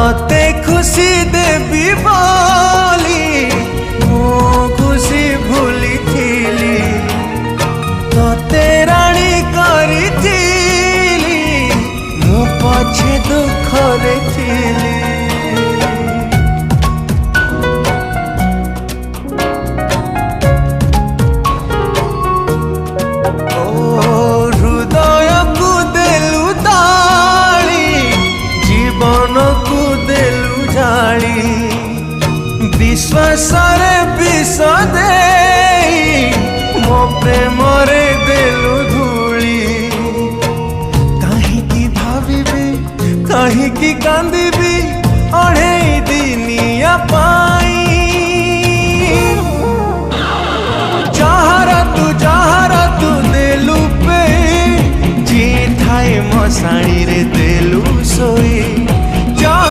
तते खुशी देवी बोली मो खुशी भूली थीली तते राणी करी थीली मो पछे दुख रे थीली। विश्वास विष दे मो प्रेम रे देलु धूली कहीं भावी कहीं कांदी अढ़े दिनिया पाई जहारा तू देलु पे जी थाए मशाणी रे देलु सोई।